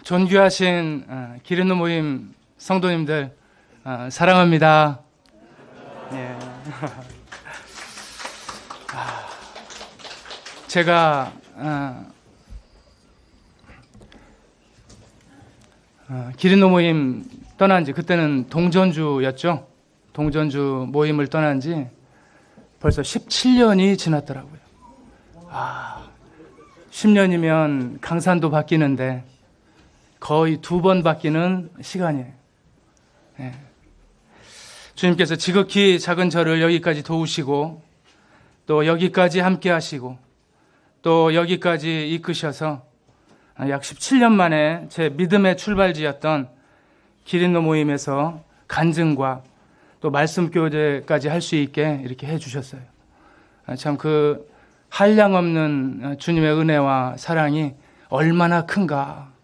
존귀하신 기린노 모임 성도님들 사랑합니다. 예. 제가 기린노 모임 떠난 지 그때는 동전주였죠. 동전주 모임을 떠난 지 벌써 17년이 지났더라고요. 10년이면 강산도 바뀌는데 거의 2번 바뀌는 시간이에요. 예. 주님께서 지극히 작은 저를 여기까지 도우시고 또 여기까지 함께 하시고 또 여기까지 이끄셔서 약 17년 만에 제 믿음의 출발지였던 기린노 모임에서 간증과 또 말씀 교제까지 할 수 있게 이렇게 해주셨어요. 참 그 한량없는 주님의 은혜와 사랑이 얼마나 큰가.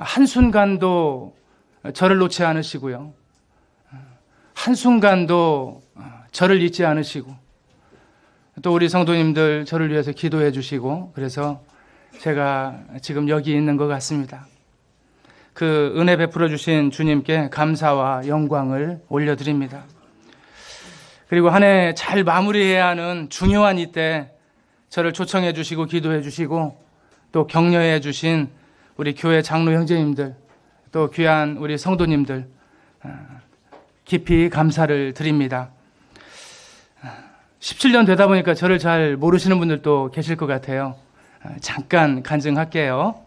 한순간도 저를 놓지 않으시고요. 한순간도 저를 잊지 않으시고 또 우리 성도님들 저를 위해서 기도해 주시고 그래서 제가 지금 여기 있는 것 같습니다. 그 은혜 베풀어 주신 주님께 감사와 영광을 올려드립니다. 그리고 한 해 잘 마무리해야 하는 중요한 이때 저를 초청해 주시고 기도해 주시고 또 격려해 주신 우리 교회 장로 형제님들 또 귀한 우리 성도님들 깊이 감사를 드립니다. 17년 되다 보니까 저를 잘 모르시는 분들도 계실 것 같아요. 잠깐 간증할게요.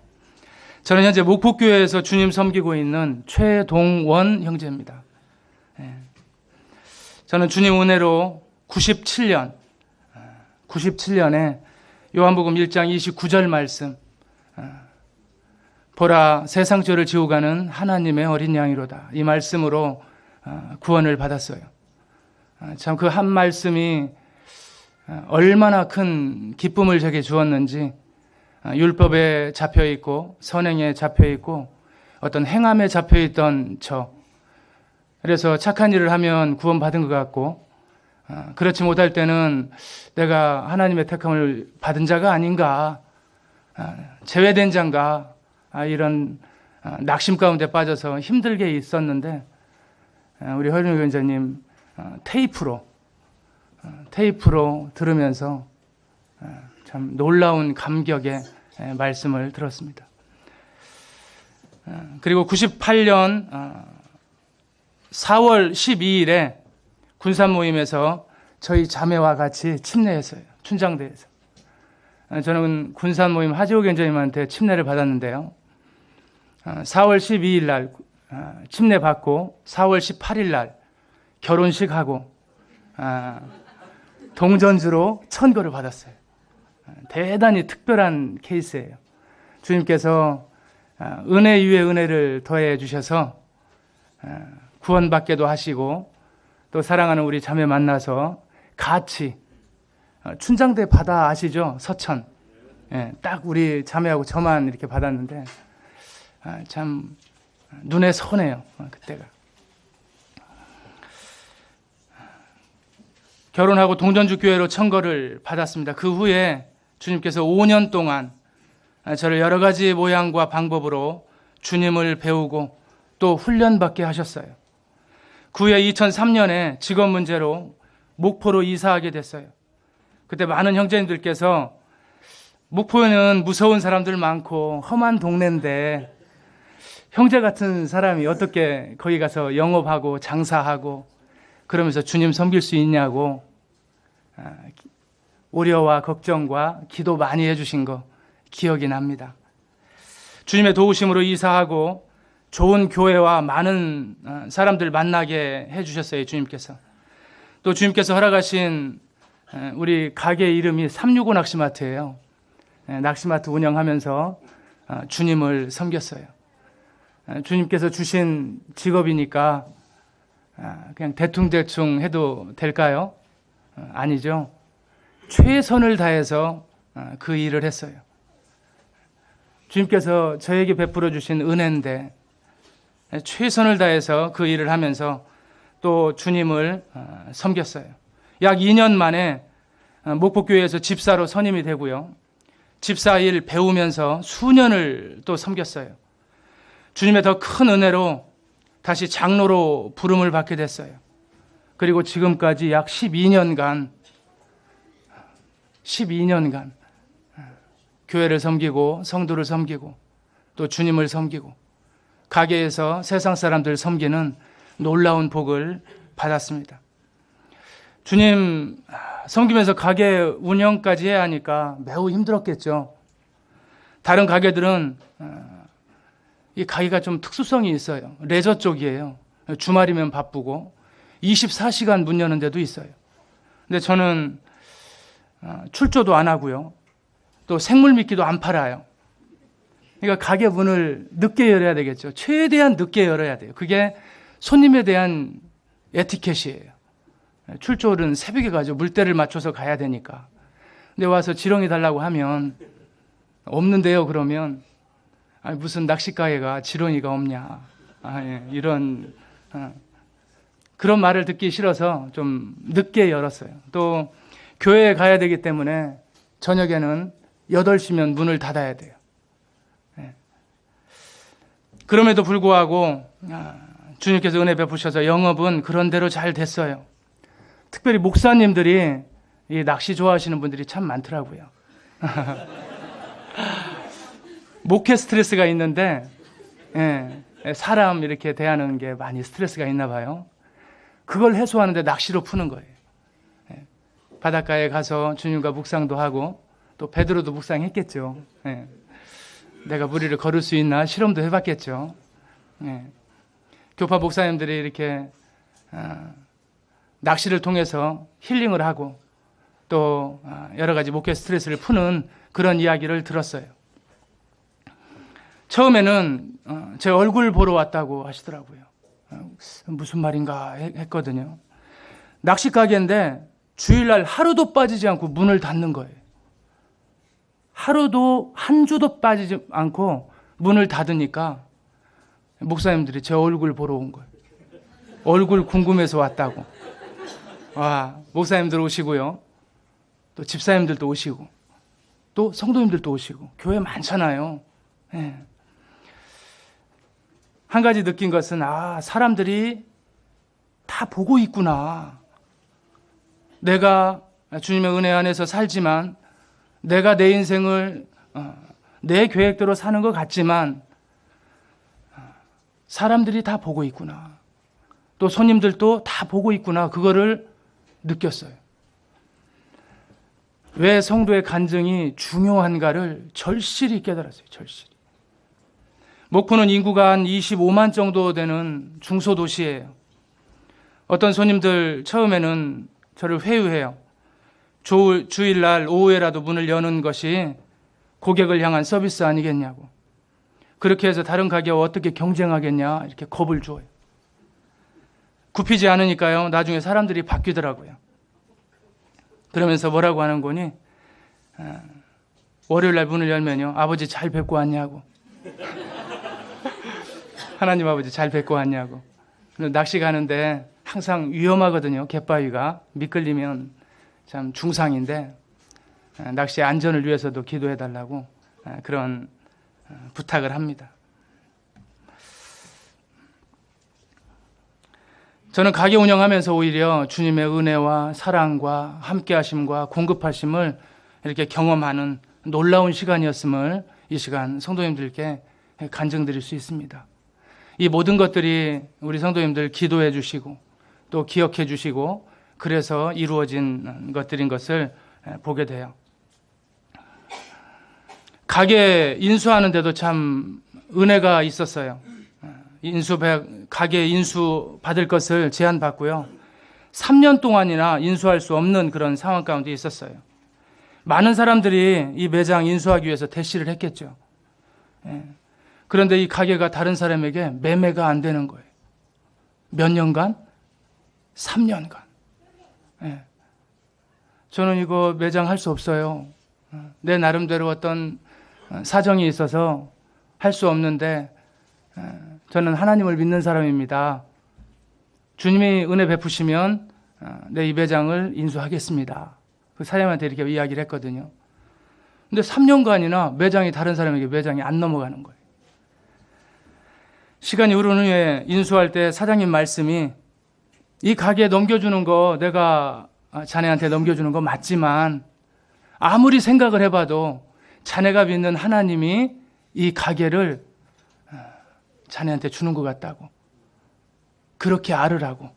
저는 현재 목포교회에서 주님 섬기고 있는 최동원 형제입니다. 저는 주님 은혜로 97년에 요한복음 1장 29절 말씀 보라 세상 죄를 지고 가는 하나님의 어린 양이로다. 이 말씀으로 구원을 받았어요. 참 그 한 말씀이 얼마나 큰 기쁨을 제게 주었는지 율법에 잡혀있고 선행에 잡혀있고 어떤 행함에 잡혀있던 그래서 착한 일을 하면 구원받은 것 같고 그렇지 못할 때는 내가 하나님의 택함을 받은 자가 아닌가 제외된 자인가 이런 낙심 가운데 빠져서 힘들게 있었는데 우리 허윤 위원장님 테이프로 들으면서 참 놀라운 감격의 말씀을 들었습니다. 그리고 98년 4월 12일에 군산 모임에서 저희 자매와 같이 침례했어요. 춘장대에서. 저는 군산 모임 하지호 견자님한테 침례를 받았는데요. 4월 12일 날 침례 받고 4월 18일 날 결혼식하고 동전주로 천거를 받았어요. 대단히 특별한 케이스예요. 주님께서 은혜 위에 은혜를 더해 주셔서 구원받게도 하시고 또 사랑하는 우리 자매 만나서 같이 춘장대 바다 아시죠? 서천. 딱 우리 자매하고 저만 이렇게 받았는데 참 눈에 선해요. 그때가. 결혼하고 동전주 교회로 천거를 받았습니다. 그 후에 주님께서 5년 동안 저를 여러 가지 모양과 방법으로 주님을 배우고 또 훈련받게 하셨어요. 그 후에 2003년에 직업 문제로 목포로 이사하게 됐어요. 그때 많은 형제님들께서 목포에는 무서운 사람들 많고 험한 동네인데 형제 같은 사람이 어떻게 거기 가서 영업하고 장사하고 그러면서 주님 섬길 수 있냐고 우려와 걱정과 기도 많이 해주신 거 기억이 납니다. 주님의 도우심으로 이사하고 좋은 교회와 많은 사람들 만나게 해주셨어요. 주님께서. 또 주님께서 허락하신 우리 가게 이름이 365 낚시마트예요. 낚시마트 운영하면서 주님을 섬겼어요. 주님께서 주신 직업이니까 그냥 대충대충 해도 될까요? 아니죠. 최선을 다해서 그 일을 했어요. 주님께서 저에게 베풀어 주신 은혜인데 최선을 다해서 그 일을 하면서 또 주님을 섬겼어요. 약 2년 만에 목포교회에서 집사로 선임이 되고요. 집사 일 배우면서 수년을 또 섬겼어요. 주님의 더 큰 은혜로 다시 장로로 부름을 받게 됐어요. 그리고 지금까지 약 12년간 교회를 섬기고 성도를 섬기고 또 주님을 섬기고 가게에서 세상 사람들 섬기는 놀라운 복을 받았습니다. 주님 섬기면서 가게 운영까지 해야 하니까 매우 힘들었겠죠. 다른 가게들은 이 가게가 좀 특수성이 있어요. 레저 쪽이에요. 주말이면 바쁘고 24시간 문 여는 데도 있어요. 근데 저는 출조도 안 하고요. 또 생물 미끼도 안 팔아요. 그러니까 가게 문을 늦게 열어야 되겠죠. 최대한 늦게 열어야 돼요. 그게 손님에 대한 에티켓이에요. 출조는 새벽에 가죠. 물때를 맞춰서 가야 되니까. 근데 와서 지렁이 달라고 하면 없는데요. 그러면 무슨 낚시가게가 지렁이가 없냐. 이런 그런 말을 듣기 싫어서 좀 늦게 열었어요. 또 교회에 가야 되기 때문에 저녁에는 8시면 문을 닫아야 돼요. 그럼에도 불구하고 주님께서 은혜 베푸셔서 영업은 그런 대로 잘 됐어요. 특별히 목사님들이 이 낚시 좋아하시는 분들이 참 많더라고요. 목회 스트레스가 있는데 사람 이렇게 대하는 게 많이 스트레스가 있나 봐요. 그걸 해소하는데 낚시로 푸는 거예요. 바닷가에 가서 주님과 묵상도 하고 또 베드로도 묵상했겠죠. 내가 무리를 걸을 수 있나 실험도 해봤겠죠. 교파 목사님들이 이렇게 낚시를 통해서 힐링을 하고 또 여러 가지 목회 스트레스를 푸는 그런 이야기를 들었어요. 처음에는 제 얼굴 보러 왔다고 하시더라고요. 무슨 말인가 했거든요. 낚시 가게인데 주일날 하루도 빠지지 않고 문을 닫는 거예요. 하루도 한 주도 빠지지 않고 문을 닫으니까 목사님들이 제 얼굴 보러 온 거예요. 얼굴 궁금해서 왔다고. 와, 목사님들 오시고요. 또 집사님들도 오시고 또 성도님들도 오시고 교회 많잖아요. 한 가지 느낀 것은 사람들이 다 보고 있구나. 내가 주님의 은혜 안에서 살지만 내가 내 인생을 내 계획대로 사는 것 같지만 사람들이 다 보고 있구나. 또 손님들도 다 보고 있구나. 그거를 느꼈어요. 왜 성도의 간증이 중요한가를 절실히 깨달았어요. 절실히. 목포는 인구가 한 25만 정도 되는 중소도시예요. 어떤 손님들 처음에는 저를 회유해요. 주일날 오후에라도 문을 여는 것이 고객을 향한 서비스 아니겠냐고. 그렇게 해서 다른 가게와 어떻게 경쟁하겠냐 이렇게 겁을 줘요. 굽히지 않으니까요. 나중에 사람들이 바뀌더라고요. 그러면서 뭐라고 하는 거니? 월요일날 문을 열면요. 아버지 잘 뵙고 왔냐고. 하나님 아버지 잘 뵙고 왔냐고. 낚시 가는데 항상 위험하거든요. 갯바위가 미끌리면 참 중상인데 낚시의 안전을 위해서도 기도해달라고 그런 부탁을 합니다. 저는 가게 운영하면서 오히려 주님의 은혜와 사랑과 함께하심과 공급하심을 이렇게 경험하는 놀라운 시간이었음을 이 시간 성도님들께 간증드릴 수 있습니다. 이 모든 것들이 우리 성도님들 기도해 주시고 또 기억해 주시고 그래서 이루어진 것들인 것을 보게 돼요. 가게 인수하는 데도 참 은혜가 있었어요. 가게 인수 받을 것을 제안받고요. 3년 동안이나 인수할 수 없는 그런 상황 가운데 있었어요. 많은 사람들이 이 매장 인수하기 위해서 대시를 했겠죠. 그런데 이 가게가 다른 사람에게 매매가 안 되는 거예요. 몇 년간? 3년간. 저는 이거 매장 할 수 없어요. 내 나름대로 어떤 사정이 있어서 할 수 없는데 저는 하나님을 믿는 사람입니다. 주님이 은혜 베푸시면 내 이 매장을 인수하겠습니다. 그 사장님한테 이렇게 이야기를 했거든요. 근데 3년간이나 매장이 다른 사람에게 매장이 안 넘어가는 거예요. 시간이 흐른 후에 인수할 때 사장님 말씀이 이 가게 넘겨주는 거 내가 자네한테 넘겨주는 거 맞지만 아무리 생각을 해봐도 자네가 믿는 하나님이 이 가게를 자네한테 주는 것 같다고. 그렇게 알으라고.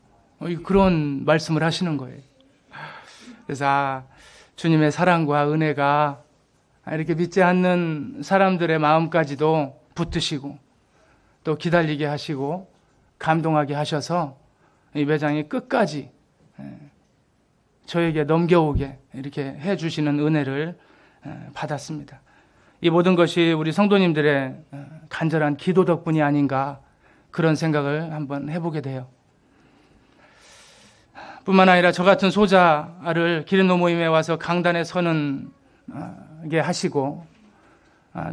그런 말씀을 하시는 거예요. 그래서 주님의 사랑과 은혜가 이렇게 믿지 않는 사람들의 마음까지도 붙드시고 또 기다리게 하시고 감동하게 하셔서 이 매장이 끝까지 저에게 넘겨오게 이렇게 해주시는 은혜를 받았습니다. 이 모든 것이 우리 성도님들의 간절한 기도 덕분이 아닌가 그런 생각을 한번 해보게 돼요. 뿐만 아니라 저 같은 소자를 기린노 모임에 와서 강단에 서는 게 하시고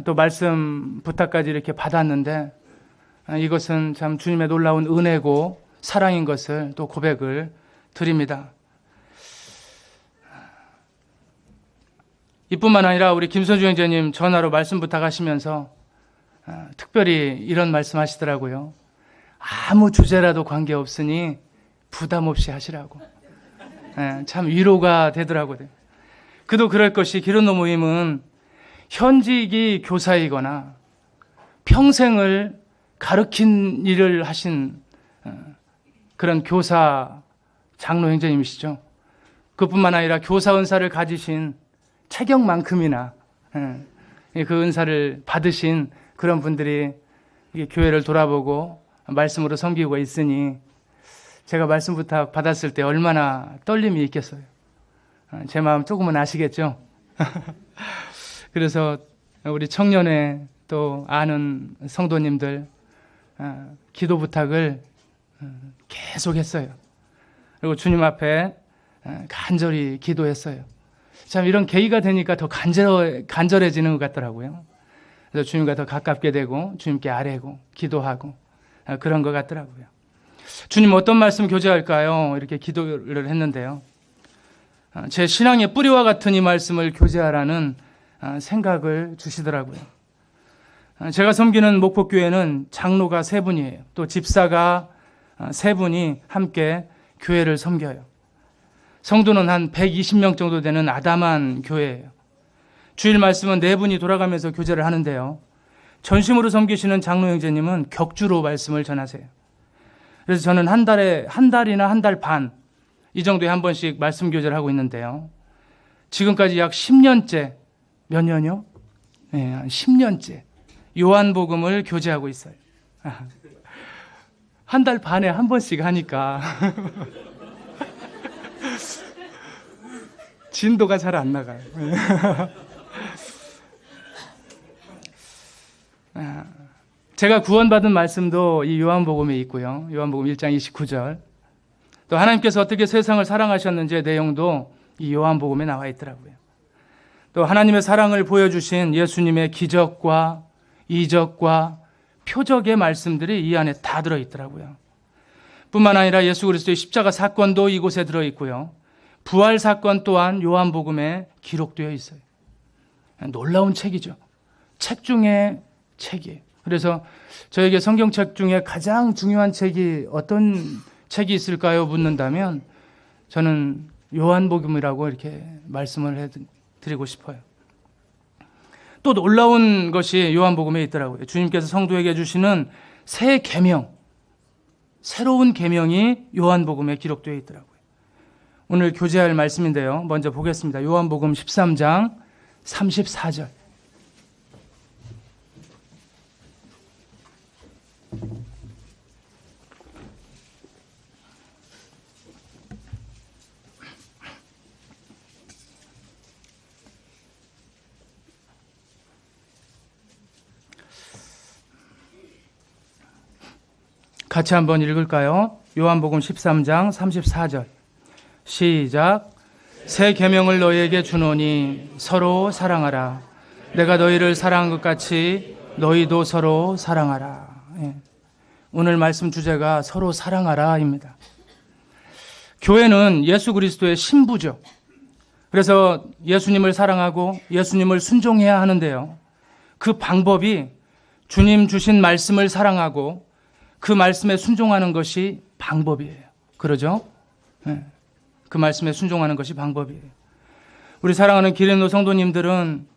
또 말씀 부탁까지 이렇게 받았는데 이것은 참 주님의 놀라운 은혜고 사랑인 것을 또 고백을 드립니다. 이뿐만 아니라 우리 김선주 형제님 전화로 말씀 부탁하시면서 특별히 이런 말씀 하시더라고요. 아무 주제라도 관계없으니 부담 없이 하시라고. 참 위로가 되더라고요. 그도 그럴 것이 기린노 모임은 현직이 교사이거나 평생을 가르친 일을 하신 그런 교사 장로 형제님이시죠. 그뿐만 아니라 교사 은사를 가지신 체격만큼이나 그 은사를 받으신 그런 분들이 교회를 돌아보고 말씀으로 섬기고 있으니 제가 말씀 부탁 받았을 때 얼마나 떨림이 있겠어요. 제 마음 조금은 아시겠죠? 그래서 우리 청년회 또 아는 성도님들 기도 부탁을 계속했어요. 그리고 주님 앞에 간절히 기도했어요. 참 이런 계기가 되니까 더 간절해지는 것 같더라고요. 그래서 주님과 더 가깝게 되고 주님께 아뢰고 기도하고 그런 것 같더라고요. 주님 어떤 말씀 교제할까요? 이렇게 기도를 했는데요. 제 신앙의 뿌리와 같은 이 말씀을 교제하라는 생각을 주시더라고요. 제가 섬기는 목포교회는 장로가 3분이에요. 또 집사가 3분이 함께 교회를 섬겨요. 성도는 한 120명 정도 되는 아담한 교회예요. 주일 말씀은 4분이 돌아가면서 교제를 하는데요. 전심으로 섬기시는 장로 형제님은 격주로 말씀을 전하세요. 그래서 저는 한 달이나 한 달 반 이 정도에 한 번씩 말씀 교제를 하고 있는데요. 지금까지 약 10년째, 몇 년이요? 네, 한 10년째 요한복음을 교제하고 있어요. 한 달 반에 한 번씩 하니까 진도가 잘 안 나가요. 제가 구원받은 말씀도 이 요한복음에 있고요. 요한복음 1장 29절. 또 하나님께서 어떻게 세상을 사랑하셨는지의 내용도 이 요한복음에 나와 있더라고요. 또 하나님의 사랑을 보여주신 예수님의 기적과 이적과 표적의 말씀들이 이 안에 다 들어있더라고요. 뿐만 아니라 예수 그리스도의 십자가 사건도 이곳에 들어있고요. 부활 사건 또한 요한복음에 기록되어 있어요. 놀라운 책이죠. 책 중에 책이에요. 그래서 저에게 성경책 중에 가장 중요한 책이 어떤 책이 있을까요? 묻는다면 저는 요한복음이라고 이렇게 말씀을 해드리고 싶어요. 또 놀라운 것이 요한복음에 있더라고요. 주님께서 성도에게 주시는 새 계명, 새로운 계명이 요한복음에 기록되어 있더라고요. 오늘 교제할 말씀인데요. 먼저 보겠습니다. 요한복음 13장 34절. 같이 한번 읽을까요? 요한복음 13장 34절. 시작. 새 계명을 너희에게 주노니 서로 사랑하라. 내가 너희를 사랑한 것 같이 너희도 서로 사랑하라. 예. 오늘 말씀 주제가 서로 사랑하라입니다. 교회는 예수 그리스도의 신부죠. 그래서 예수님을 사랑하고 예수님을 순종해야 하는데요. 그 방법이 주님 주신 말씀을 사랑하고 그 말씀에 순종하는 것이 방법이에요. 그러죠? 네. 그 말씀에 순종하는 것이 방법이에요. 우리 사랑하는 기린노 성도님들은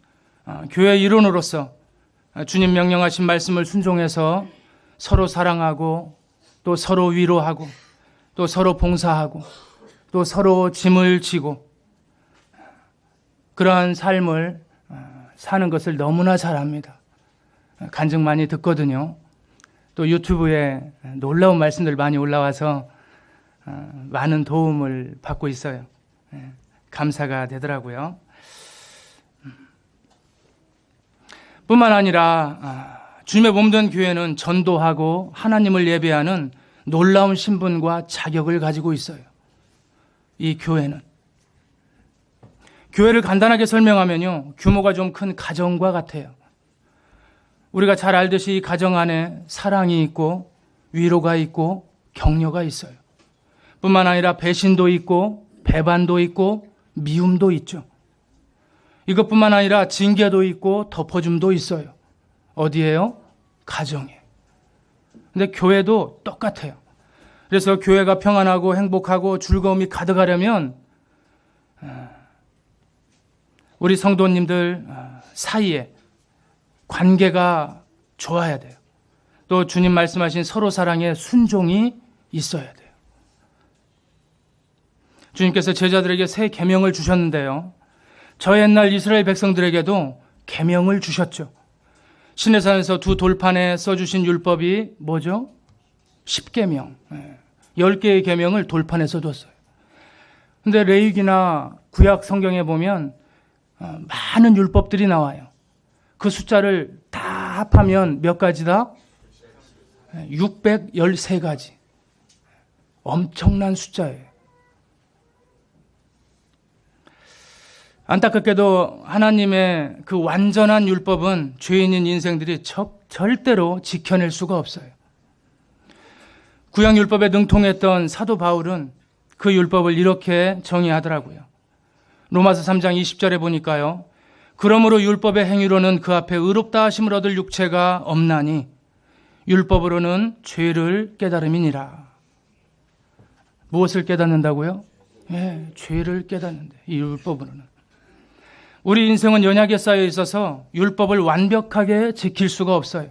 교회 일원으로서 주님 명령하신 말씀을 순종해서 서로 사랑하고 또 서로 위로하고 또 서로 봉사하고 또 서로 짐을 지고 그러한 삶을 사는 것을 너무나 잘합니다. 간증 많이 듣거든요. 또 유튜브에 놀라운 말씀들 많이 올라와서 많은 도움을 받고 있어요. 감사가 되더라고요. 뿐만 아니라 주님의 몸된 교회는 전도하고 하나님을 예배하는 놀라운 신분과 자격을 가지고 있어요. 이 교회는. 교회를 간단하게 설명하면요, 규모가 좀 큰 가정과 같아요. 우리가 잘 알듯이 이 가정 안에 사랑이 있고 위로가 있고 격려가 있어요. 뿐만 아니라 배신도 있고 배반도 있고 미움도 있죠. 이것뿐만 아니라 징계도 있고 덮어줌도 있어요. 어디에요? 가정에. 근데 교회도 똑같아요. 그래서 교회가 평안하고 행복하고 즐거움이 가득하려면 우리 성도님들 사이에 관계가 좋아야 돼요. 또 주님 말씀하신 서로 사랑에 순종이 있어야 돼요. 주님께서 제자들에게 새 계명을 주셨는데요. 저 옛날 이스라엘 백성들에게도 계명을 주셨죠. 시내산에서 두 돌판에 써주신 율법이 뭐죠? 10계명. 10개의 계명을 돌판에 써뒀어요. 근데 레위기나 구약 성경에 보면 많은 율법들이 나와요. 그 숫자를 다 합하면 몇 가지다? 613가지. 엄청난 숫자예요. 안타깝게도 하나님의 그 완전한 율법은 죄인인 인생들이 절대로 지켜낼 수가 없어요. 구약율법에 능통했던 사도 바울은 그 율법을 이렇게 정의하더라고요. 로마서 3장 20절에 보니까요. 그러므로 율법의 행위로는 그 앞에 의롭다 하심을 얻을 육체가 없나니 율법으로는 죄를 깨달음이니라. 무엇을 깨닫는다고요? 죄를 깨닫는데 이 율법으로는. 우리 인생은 연약에 쌓여 있어서 율법을 완벽하게 지킬 수가 없어요.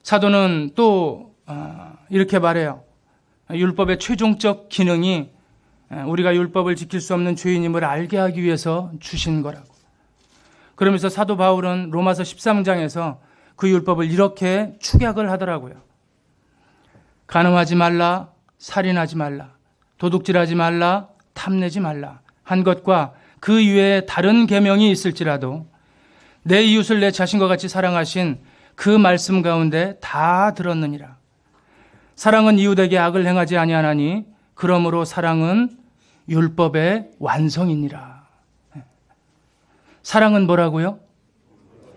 사도는 또 이렇게 말해요. 율법의 최종적 기능이 우리가 율법을 지킬 수 없는 죄인임을 알게 하기 위해서 주신 거라고. 그러면서 사도 바울은 로마서 13장에서 그 율법을 이렇게 축약을 하더라고요. 간음하지 말라, 살인하지 말라, 도둑질하지 말라, 탐내지 말라 한 것과 그 이외에 다른 계명이 있을지라도 내 이웃을 내 자신과 같이 사랑하신 그 말씀 가운데 다 들었느니라. 사랑은 이웃에게 악을 행하지 아니하나니 그러므로 사랑은 율법의 완성이니라. 사랑은 뭐라고요?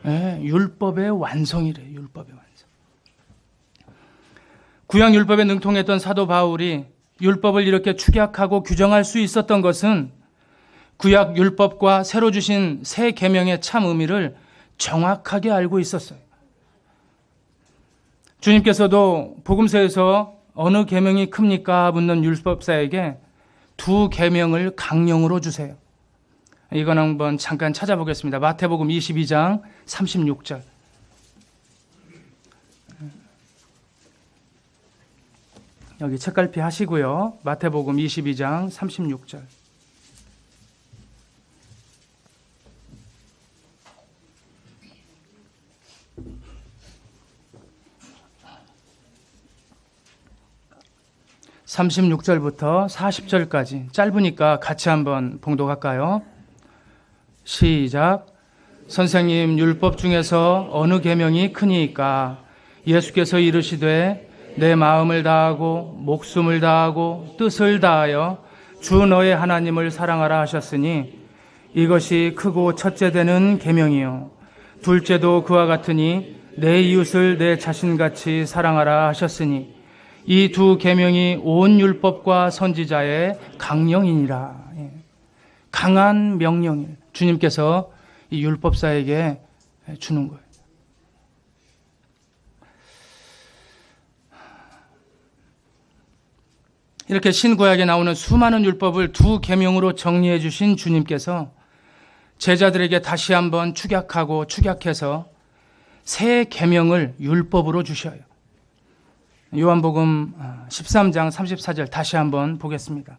율법의 완성이래. 율법의 완성. 구약 율법에 능통했던 사도 바울이 율법을 이렇게 축약하고 규정할 수 있었던 것은 구약 율법과 새로 주신 새 계명의 참 의미를 정확하게 알고 있었어요. 주님께서도 복음서에서 어느 계명이 큽니까? 묻는 율법사에게 두 계명을 강령으로 주세요. 이건 한번 잠깐 찾아보겠습니다. 마태복음 22장 36절. 여기 책갈피 하시고요. 마태복음 22장 36절. (36절부터) (40절까지) 짧으니까 같이 한번 봉독할까요? 시작. 선생님, 율법 중에서 어느 계명이 크니이까? 예수께서 이르시되 내 마음을 다하고 목숨을 다하고 뜻을 다하여 주 너의 하나님을 사랑하라 하셨으니 이것이 크고 첫째 되는 계명이요 둘째도 그와 같으니 내 이웃을 내 자신같이 사랑하라 하셨으니 이 두 계명이 온 율법과 선지자의 강령이니라. 강한 명령을 주님께서 이 율법사에게 주는 거예요. 이렇게 신구약에 나오는 수많은 율법을 두 계명으로 정리해 주신 주님께서 제자들에게 다시 한번 축약해서 새 계명을 율법으로 주셔요. 요한복음 13장 34절 다시 한번 보겠습니다.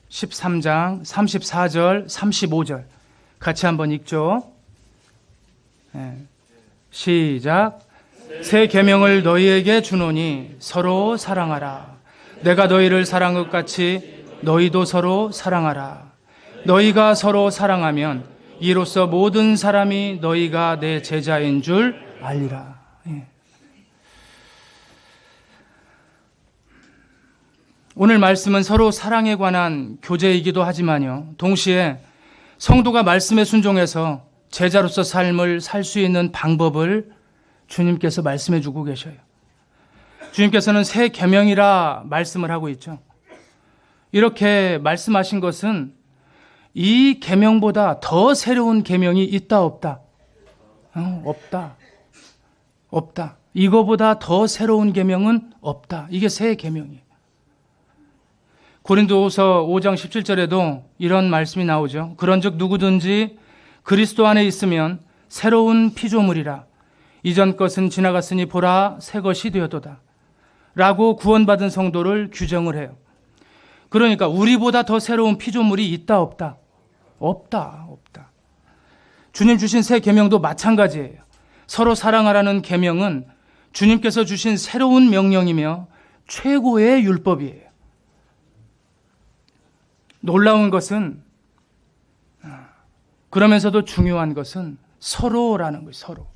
13장 34절 35절 같이 한번 읽죠. 시작. 새 계명을 너희에게 주노니 서로 사랑하라. 내가 너희를 사랑한 것 같이 너희도 서로 사랑하라. 너희가 서로 사랑하면 이로써 모든 사람이 너희가 내 제자인 줄 알리라. 오늘 말씀은 서로 사랑에 관한 교제이기도 하지만요, 동시에 성도가 말씀에 순종해서 제자로서 삶을 살 수 있는 방법을 주님께서 말씀해 주고 계셔요. 주님께서는 새 계명이라 말씀을 하고 있죠. 이렇게 말씀하신 것은 이 계명보다 더 새로운 계명이 있다 없다? 없다. 이거보다 더 새로운 계명은 없다. 이게 새 계명이에요. 고린도후서 5장 17절에도 이런 말씀이 나오죠. 그런즉 누구든지 그리스도 안에 있으면 새로운 피조물이라. 이전 것은 지나갔으니 보라 새 것이 되었도다. 라고 구원받은 성도를 규정을 해요. 그러니까 우리보다 더 새로운 피조물이 있다 없다? 없다. 주님 주신 새 계명도 마찬가지예요. 서로 사랑하라는 계명은 주님께서 주신 새로운 명령이며 최고의 율법이에요. 놀라운 것은, 그러면서도 중요한 것은 서로라는 거예요. 서로.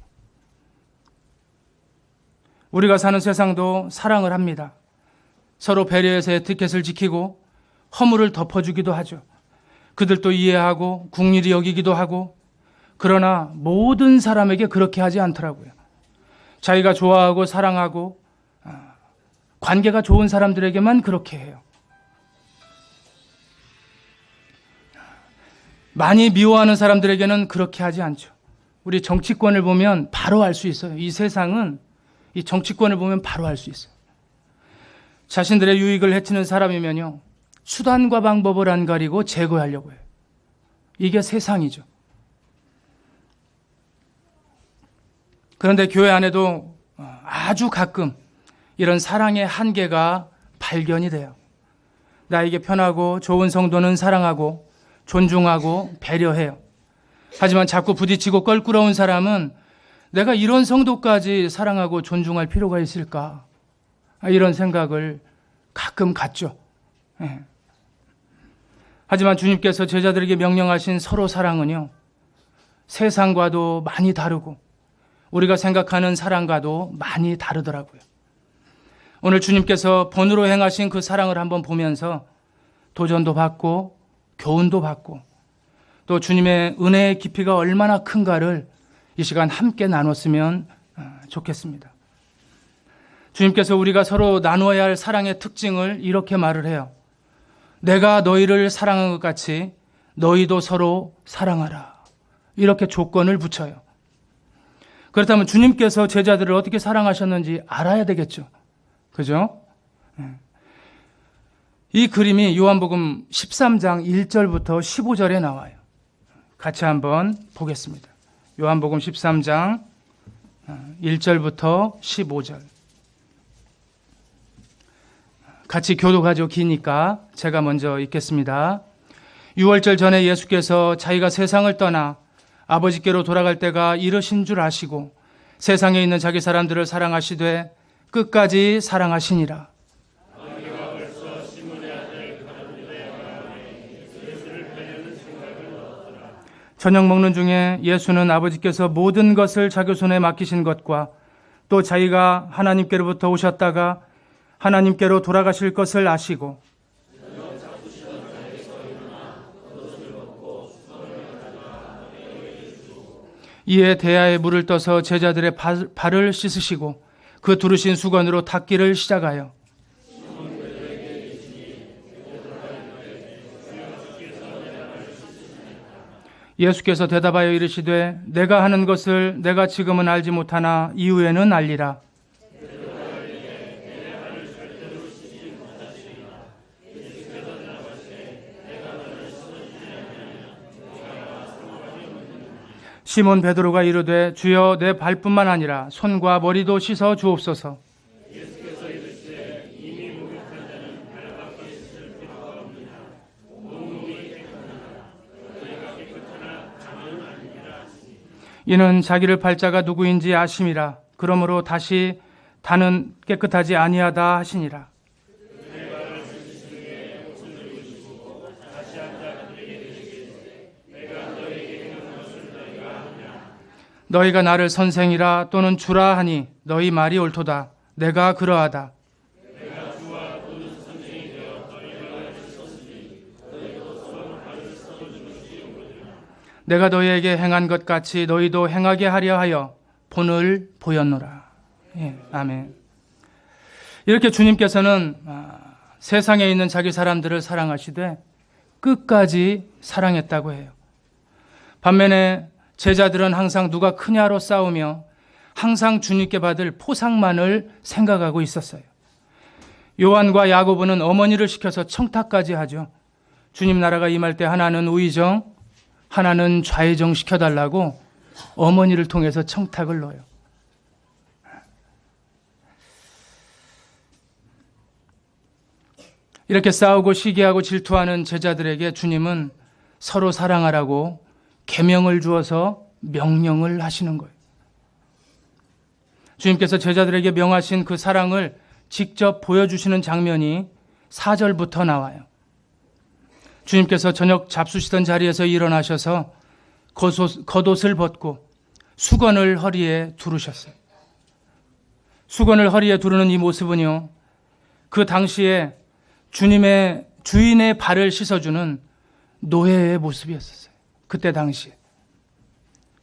우리가 사는 세상도 사랑을 합니다. 서로 배려해서 에티켓을 지키고 허물을 덮어주기도 하죠. 그들도 이해하고 국률이 여기기도 하고, 그러나 모든 사람에게 그렇게 하지 않더라고요. 자기가 좋아하고 사랑하고 관계가 좋은 사람들에게만 그렇게 해요. 많이 미워하는 사람들에게는 그렇게 하지 않죠. 우리 정치권을 보면 바로 알 수 있어요. 이 세상은 이 정치권을 보면 바로 알 수 있어요. 자신들의 유익을 해치는 사람이면요, 수단과 방법을 안 가리고 제거하려고 해요. 이게 세상이죠. 그런데 교회 안에도 아주 가끔 이런 사랑의 한계가 발견이 돼요. 나에게 편하고 좋은 성도는 사랑하고 존중하고 배려해요. 하지만 자꾸 부딪히고 껄끄러운 사람은 내가 이런 성도까지 사랑하고 존중할 필요가 있을까? 이런 생각을 가끔 갖죠. 하지만 주님께서 제자들에게 명령하신 서로 사랑은요, 세상과도 많이 다르고 우리가 생각하는 사랑과도 많이 다르더라고요. 오늘 주님께서 본으로 행하신 그 사랑을 한번 보면서 도전도 받고 교훈도 받고 또 주님의 은혜의 깊이가 얼마나 큰가를 이 시간 함께 나눴으면 좋겠습니다. 주님께서 우리가 서로 나누어야 할 사랑의 특징을 이렇게 말을 해요. 내가 너희를 사랑한 것 같이 너희도 서로 사랑하라. 이렇게 조건을 붙여요. 그렇다면 주님께서 제자들을 어떻게 사랑하셨는지 알아야 되겠죠. 그죠? 이 그림이 요한복음 13장 1절부터 15절에 나와요. 같이 한번 보겠습니다. 요한복음 13장 1절부터 15절. 같이 교독하죠. 기니까 제가 먼저 읽겠습니다. 6월절 전에 예수께서 자기가 세상을 떠나 아버지께로 돌아갈 때가 이르신 줄 아시고 세상에 있는 자기 사람들을 사랑하시되 끝까지 사랑하시니라. 저녁 먹는 중에 예수는 아버지께서 모든 것을 자기 손에 맡기신 것과 또 자기가 하나님께로부터 오셨다가 하나님께로 돌아가실 것을 아시고 이에 대야에 물을 떠서 제자들의 발을 씻으시고 그 두르신 수건으로 닦기를 시작하여 예수께서 대답하여 이르시되 내가 하는 것을 내가 지금은 알지 못하나 이후에는 알리라. 시몬 베드로가 이르되 주여 내 발뿐만 아니라 손과 머리도 씻어 주옵소서. 이는 자기를 팔자가 누구인지 아심이라. 그러므로 다시 다는 깨끗하지 아니하다 하시니라. 너희가 나를 선생이라 또는 주라 하니 너희 말이 옳도다. 내가 그러하다. 내가 너희에게 행한 것 같이 너희도 행하게 하려 하여 본을 보였노라. 예, 아멘. 이렇게 주님께서는 세상에 있는 자기 사람들을 사랑하시되 끝까지 사랑했다고 해요. 반면에 제자들은 항상 누가 크냐로 싸우며 항상 주님께 받을 포상만을 생각하고 있었어요. 요한과 야고보는 어머니를 시켜서 청탁까지 하죠. 주님 나라가 임할 때 하나는 우의정, 하나는 좌의정 시켜달라고 어머니를 통해서 청탁을 넣어요. 이렇게 싸우고 시기하고 질투하는 제자들에게 주님은 서로 사랑하라고 계명을 주어서 명령을 하시는 거예요. 주님께서 제자들에게 명하신 그 사랑을 직접 보여주시는 장면이 4절부터 나와요. 주님께서 저녁 잡수시던 자리에서 일어나셔서 겉옷을 벗고 수건을 허리에 두르셨어요. 수건을 허리에 두르는 이 모습은요, 그 당시에 주님의 주인의 발을 씻어주는 노예의 모습이었어요. 그때 당시에.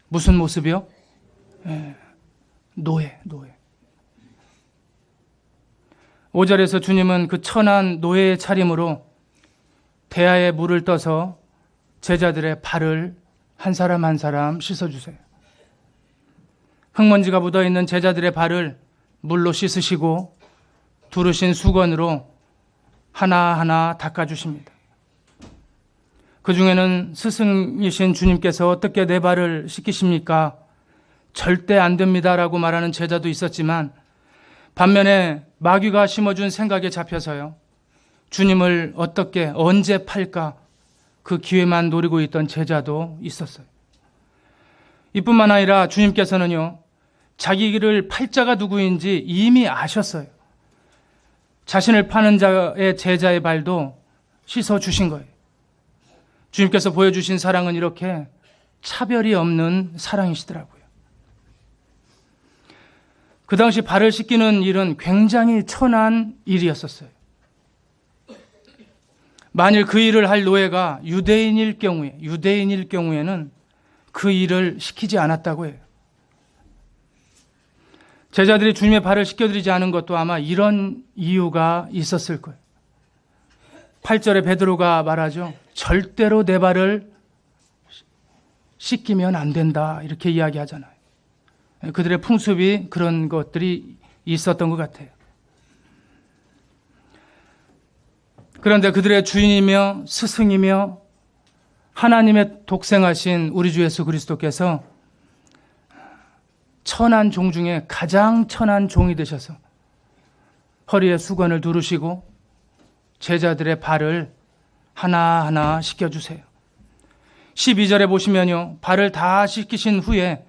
무슨 모습이요? 노예. 5절에서 주님은 그 천한 노예의 차림으로 대야에 물을 떠서 제자들의 발을 한 사람 한 사람 씻어주세요. 흙먼지가 묻어있는 제자들의 발을 물로 씻으시고 두르신 수건으로 하나하나 닦아주십니다. 그 중에는 스승이신 주님께서 어떻게 내 발을 씻기십니까? 절대 안 됩니다라고 말하는 제자도 있었지만, 반면에 마귀가 심어준 생각에 잡혀서요, 주님을 어떻게 언제 팔까 그 기회만 노리고 있던 제자도 있었어요. 이뿐만 아니라 주님께서는요, 자기를 팔자가 누구인지 이미 아셨어요. 자신을 파는 자의 제자의 발도 씻어주신 거예요. 주님께서 보여주신 사랑은 이렇게 차별이 없는 사랑이시더라고요. 그 당시 발을 씻기는 일은 굉장히 천한 일이었었어요. 만일 그 일을 할 노예가 유대인일 경우에는 그 일을 시키지 않았다고 해요. 제자들이 주님의 발을 씻겨드리지 않은 것도 아마 이런 이유가 있었을 거예요. 8절에 베드로가 말하죠. 절대로 내 발을 씻기면 안 된다, 이렇게 이야기하잖아요. 그들의 풍습이 그런 것들이 있었던 것 같아요. 그런데 그들의 주인이며 스승이며 하나님의 독생하신 우리 주 예수 그리스도께서 천한 종 중에 가장 천한 종이 되셔서 허리에 수건을 두르시고 제자들의 발을 하나하나 씻겨주세요. 12절에 보시면요, 발을 다 씻기신 후에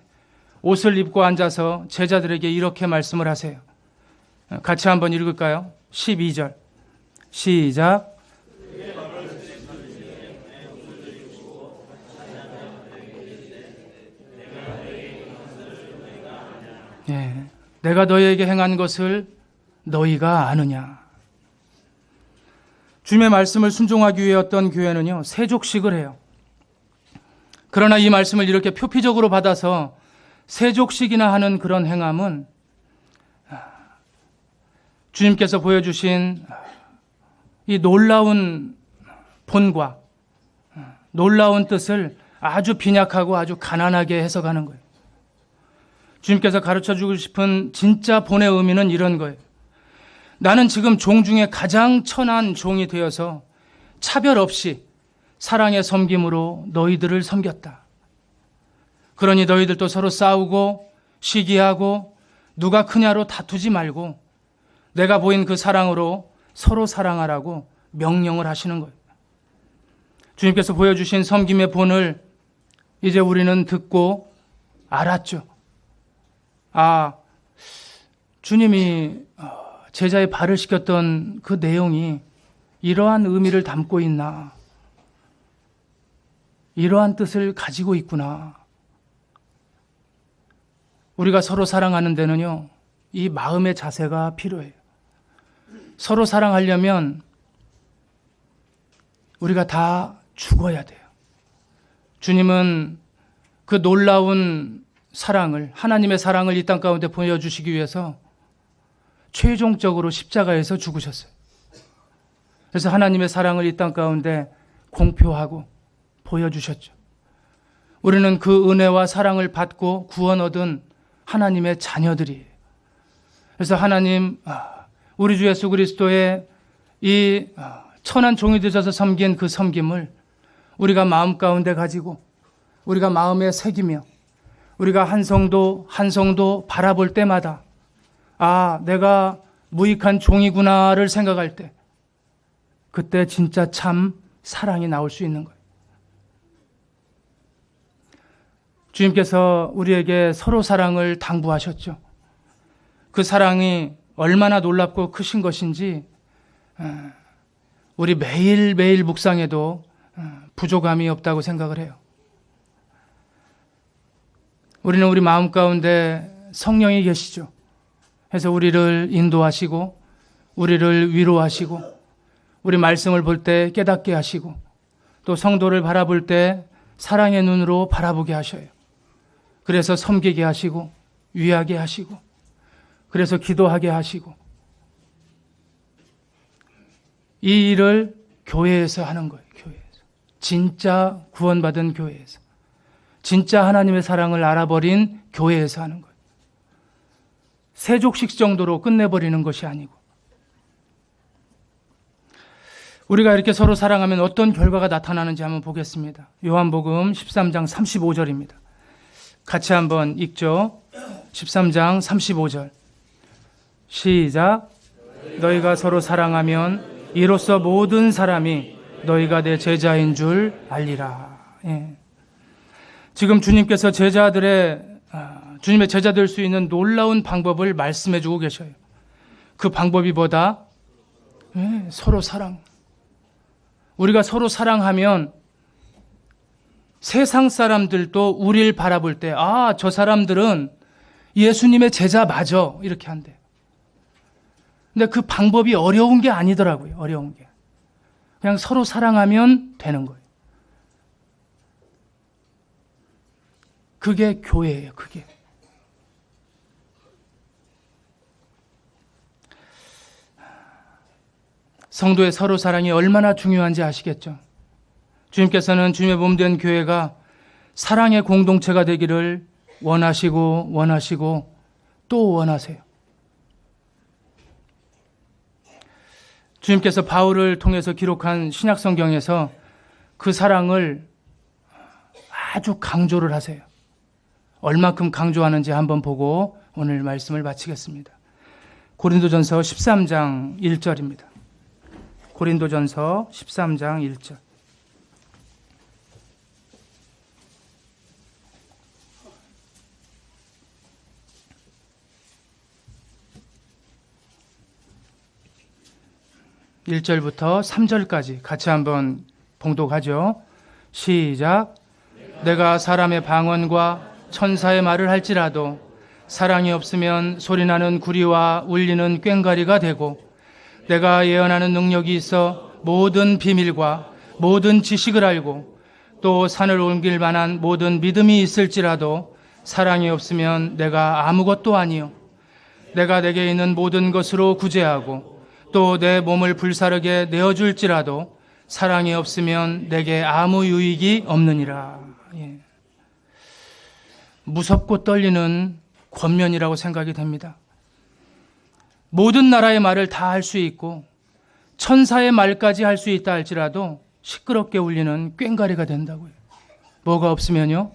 옷을 입고 앉아서 제자들에게 이렇게 말씀을 하세요. 같이 한번 읽을까요? 12절 시작. 내가 너희에게 행한 것을 너희가 아느냐. 주님의 말씀을 순종하기 위해 어떤 교회는요, 세족식을 해요. 그러나 이 말씀을 이렇게 표피적으로 받아서 세족식이나 하는 그런 행함은 주님께서 보여주신 이 놀라운 본과 놀라운 뜻을 아주 빈약하고 아주 가난하게 해석하는 거예요. 주님께서 가르쳐주고 싶은 진짜 본의 의미는 이런 거예요. 나는 지금 종 중에 가장 천한 종이 되어서 차별 없이 사랑의 섬김으로 너희들을 섬겼다. 그러니 너희들도 서로 싸우고 시기하고 누가 크냐로 다투지 말고 내가 보인 그 사랑으로 서로 사랑하라고 명령을 하시는 거예요. 주님께서 보여주신 섬김의 본을 이제 우리는 듣고 알았죠. 주님이 제자의 발을 씻겼던 그 내용이 이러한 의미를 담고 있나, 이러한 뜻을 가지고 있구나. 우리가 서로 사랑하는 데는요, 이 마음의 자세가 필요해요. 서로 사랑하려면 우리가 다 죽어야 돼요. 주님은 그 놀라운 사랑을, 하나님의 사랑을 이 땅 가운데 보여주시기 위해서 최종적으로 십자가에서 죽으셨어요. 그래서 하나님의 사랑을 이 땅 가운데 공표하고 보여주셨죠. 우리는 그 은혜와 사랑을 받고 구원 얻은 하나님의 자녀들이에요. 그래서 하나님, 우리 주 예수 그리스도의 이 천한 종이 되셔서 섬긴 그 섬김을 우리가 마음 가운데 가지고 우리가 마음에 새기며 우리가 한 성도 한 성도 바라볼 때마다 내가 무익한 종이구나를 생각할 때 그때 진짜 참 사랑이 나올 수 있는 거예요. 주님께서 우리에게 서로 사랑을 당부하셨죠. 그 사랑이 얼마나 놀랍고 크신 것인지 우리 매일매일 묵상해도 부족함이 없다고 생각을 해요. 우리는 우리 마음 가운데 성령이 계시죠. 그래서 우리를 인도하시고 우리를 위로하시고 우리 말씀을 볼 때 깨닫게 하시고 또 성도를 바라볼 때 사랑의 눈으로 바라보게 하셔요. 그래서 섬기게 하시고 위하게 하시고 그래서 기도하게 하시고 이 일을 교회에서 하는 거예요. 교회에서. 진짜 구원받은 교회에서. 진짜 하나님의 사랑을 알아버린 교회에서 하는 거예요. 세족식 정도로 끝내버리는 것이 아니고 우리가 이렇게 서로 사랑하면 어떤 결과가 나타나는지 한번 보겠습니다. 요한복음 13장 35절입니다. 같이 한번 읽죠. 13장 35절 시작. 너희가 서로 사랑하면 이로써 모든 사람이 너희가 내 제자인 줄 알리라. 지금 주님께서 주님의 제자 될 수 있는 놀라운 방법을 말씀해 주고 계셔요. 그 방법이 뭐다? 서로 사랑. 우리가 서로 사랑하면 세상 사람들도 우리를 바라볼 때 저 사람들은 예수님의 제자 맞아 이렇게 한대요. 근데 그 방법이 어려운 게 아니더라고요. 어려운 게. 그냥 서로 사랑하면 되는 거예요. 그게 교회예요. 그게. 성도의 서로 사랑이 얼마나 중요한지 아시겠죠? 주님께서는 주님의 몸된 교회가 사랑의 공동체가 되기를 원하시고 또 원하세요. 주님께서 바울을 통해서 기록한 신약성경에서 그 사랑을 아주 강조를 하세요. 얼마큼 강조하는지 한번 보고 오늘 말씀을 마치겠습니다. 고린도전서 13장 1절입니다. 고린도전서 13장 1절. (1절부터) (3절까지) 같이 한번 봉독하죠. 시작. 내가 사람의 방언과 천사의 말을 할지라도 사랑이 없으면 소리나는 구리와 울리는 꽹과리가 되고, 내가 예언하는 능력이 있어 모든 비밀과 모든 지식을 알고 또 산을 옮길 만한 모든 믿음이 있을지라도 사랑이 없으면 내가 아무것도 아니요. 내가 내게 있는 모든 것으로 구제하고 또 내 몸을 불사르게 내어줄지라도 사랑이 없으면 내게 아무 유익이 없느니라. 무섭고 떨리는 권면이라고 생각이 됩니다. 모든 나라의 말을 다 할 수 있고 천사의 말까지 할 수 있다 할지라도 시끄럽게 울리는 꽹과리가 된다고요. 뭐가 없으면요?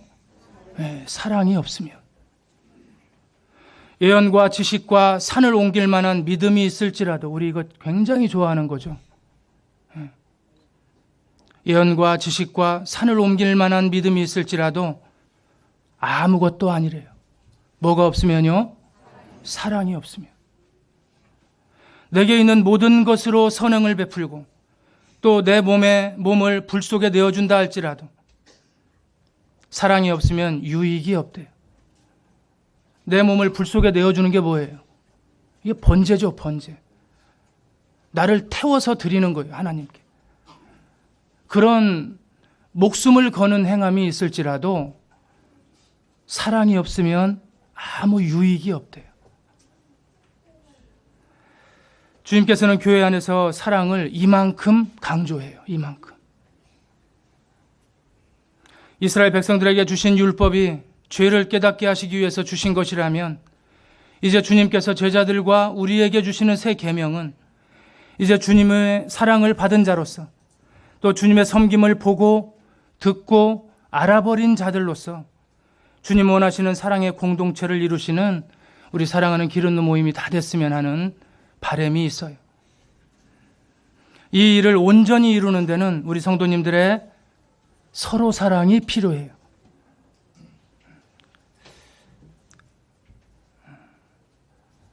사랑이 없으면. 예언과 지식과 산을 옮길 만한 믿음이 있을지라도 우리 이거 굉장히 좋아하는 거죠. 예언과 지식과 산을 옮길 만한 믿음이 있을지라도 아무것도 아니래요. 뭐가 없으면요? 사랑이 없으면. 내게 있는 모든 것으로 선행을 베풀고 또 내 몸을 불 속에 내어준다 할지라도 사랑이 없으면 유익이 없대요. 내 몸을 불 속에 내어주는 게 뭐예요? 이게 번제죠, 번제. 나를 태워서 드리는 거예요, 하나님께. 그런 목숨을 거는 행함이 있을지라도 사랑이 없으면 아무 유익이 없대요. 주님께서는 교회 안에서 사랑을 이만큼 강조해요. 이만큼. 이스라엘 백성들에게 주신 율법이 죄를 깨닫게 하시기 위해서 주신 것이라면 이제 주님께서 제자들과 우리에게 주시는 새 계명은 이제 주님의 사랑을 받은 자로서 또 주님의 섬김을 보고 듣고 알아버린 자들로서 주님 원하시는 사랑의 공동체를 이루시는 우리 사랑하는 기름누 모임이 다 됐으면 하는 바람이 있어요. 이 일을 온전히 이루는 데는 우리 성도님들의 서로 사랑이 필요해요.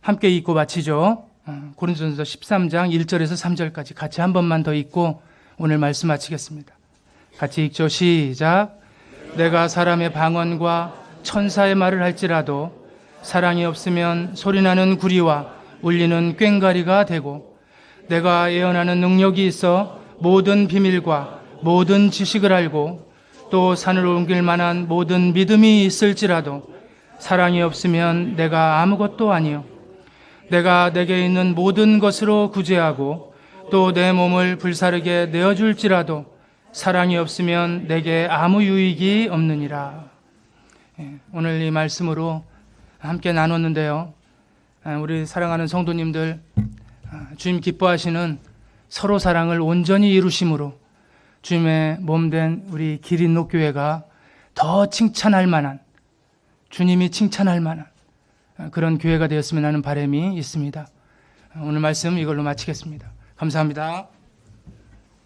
함께 읽고 마치죠. 고린도전서 13장 1절에서 3절까지 같이 한 번만 더 읽고 오늘 말씀 마치겠습니다. 같이 읽죠. 시작. 내가 사람의 방언과 천사의 말을 할지라도 사랑이 없으면 소리나는 구리와 울리는 꽹과리가 되고 내가 예언하는 능력이 있어 모든 비밀과 모든 지식을 알고 또 산을 옮길 만한 모든 믿음이 있을지라도 사랑이 없으면 내가 아무것도 아니요 내가 내게 있는 모든 것으로 구제하고 또 내 몸을 불사르게 내어줄지라도 사랑이 없으면 내게 아무 유익이 없느니라. 오늘 이 말씀으로 함께 나눴는데요. 우리 사랑하는 성도님들, 주님 기뻐하시는 서로 사랑을 온전히 이루심으로 주님의 몸된 우리 기린노교회가 더 칭찬할 만한, 주님이 칭찬할 만한 그런 교회가 되었으면 하는 바람이 있습니다. 오늘 말씀 이걸로 마치겠습니다. 감사합니다.